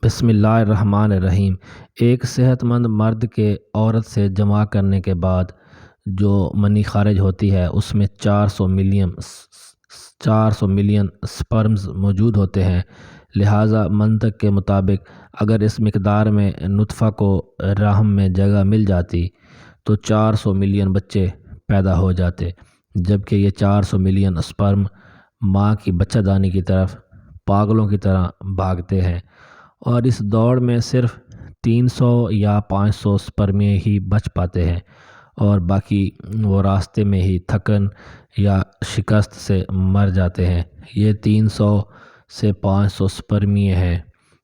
بسم اللہ الرحمن الرحیم۔ ایک صحت مند مرد کے عورت سے جمع کرنے کے بعد جو منی خارج ہوتی ہے اس میں 400 ملین سپرمز موجود ہوتے ہیں۔ لہٰذا منطق کے مطابق اگر اس مقدار میں نطفہ کو رحم میں جگہ مل جاتی تو 400 ملین بچے پیدا ہو جاتے، جبکہ یہ 400 ملین سپرم ماں کی بچہ دانی کی طرف پاگلوں کی طرح بھاگتے ہیں، اور اس دوڑ میں صرف 300 یا 500 سپرمیں ہی بچ پاتے ہیں، اور باقی وہ راستے میں ہی تھکن یا شکست سے مر جاتے ہیں۔ یہ 300 سے 500 سپرمیے ہیں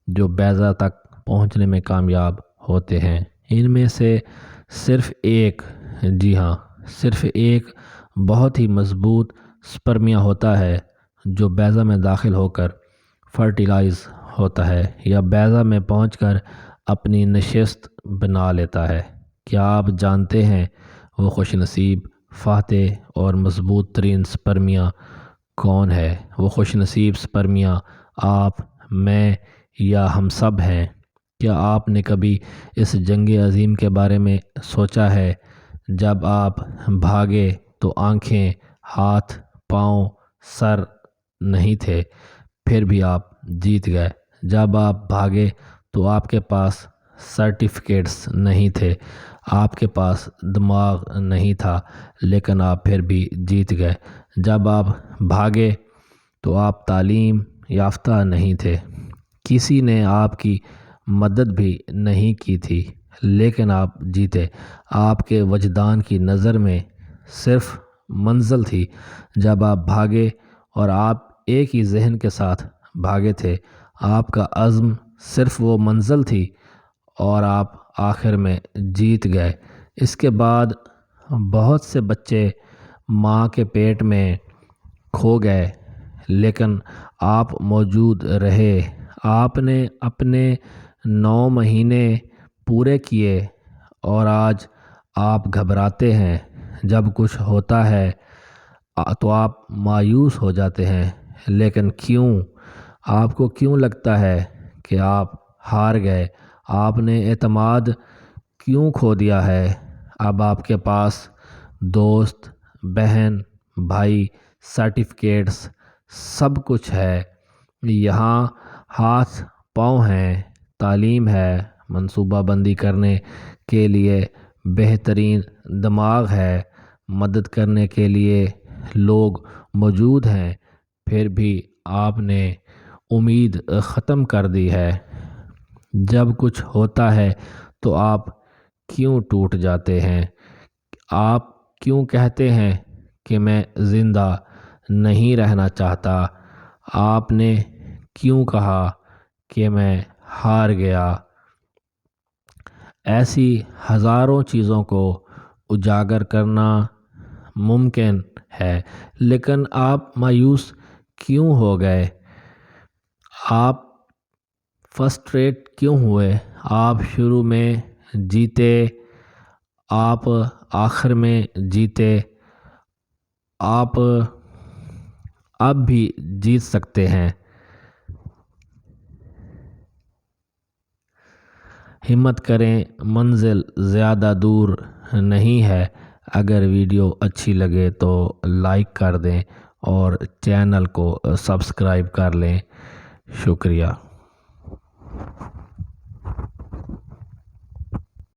جو بیضہ تک پہنچنے میں کامیاب ہوتے ہیں۔ ان میں سے صرف ایک، جی ہاں صرف ایک بہت ہی مضبوط سپرمیا ہوتا ہے جو بیضہ میں داخل ہو کر فرٹیلائز ہوتا ہے یا بیضہ میں پہنچ کر اپنی نشست بنا لیتا ہے۔ کیا آپ جانتے ہیں وہ خوش نصیب، فاتح اور مضبوط ترین سپرمیا کون ہے؟ وہ خوش نصیب سپرمیا آپ، میں یا ہم سب ہیں۔ کیا آپ نے کبھی اس جنگ عظیم کے بارے میں سوچا ہے جب آپ بھاگے تو آنکھیں، ہاتھ، پاؤں، سر نہیں تھے، پھر بھی آپ جیت گئے؟ جب آپ بھاگے تو آپ کے پاس سرٹیفکیٹس نہیں تھے، آپ کے پاس دماغ نہیں تھا، لیکن آپ پھر بھی جیت گئے۔ جب آپ بھاگے تو آپ تعلیم یافتہ نہیں تھے، کسی نے آپ کی مدد بھی نہیں کی تھی، لیکن آپ جیتے۔ آپ کے وجدان کی نظر میں صرف منزل تھی جب آپ بھاگے، اور آپ ایک ہی ذہن کے ساتھ بھاگے تھے۔ آپ کا عزم صرف وہ منزل تھی اور آپ آخر میں جیت گئے۔ اس کے بعد بہت سے بچے ماں کے پیٹ میں کھو گئے، لیکن آپ موجود رہے۔ آپ نے اپنے 9 مہینے پورے کیے، اور آج آپ گھبراتے ہیں۔ جب کچھ ہوتا ہے تو آپ مایوس ہو جاتے ہیں، لیکن کیوں؟ آپ کو کیوں لگتا ہے کہ آپ ہار گئے؟ آپ نے اعتماد کیوں کھو دیا ہے؟ اب آپ کے پاس دوست، بہن، بھائی، سرٹیفکیٹس، سب کچھ ہے۔ یہاں ہاتھ پاؤں ہیں، تعلیم ہے، منصوبہ بندی کرنے کے لیے بہترین دماغ ہے، مدد کرنے کے لیے لوگ موجود ہیں، پھر بھی آپ نے امید ختم کر دی ہے۔ جب کچھ ہوتا ہے تو آپ کیوں ٹوٹ جاتے ہیں؟ آپ کیوں کہتے ہیں کہ میں زندہ نہیں رہنا چاہتا؟ آپ نے کیوں کہا کہ میں ہار گیا؟ ایسی ہزاروں چیزوں کو اجاگر کرنا ممکن ہے، لیکن آپ مایوس کیوں ہو گئے؟ آپ فرسٹریٹ کیوں ہوئے؟ آپ شروع میں جیتے، آپ آخر میں جیتے، آپ اب بھی جیت سکتے ہیں۔ ہمت کریں، منزل زیادہ دور نہیں ہے۔ اگر ویڈیو اچھی لگے تو لائک کر دیں اور چینل کو سبسکرائب کر لیں۔ شکریہ۔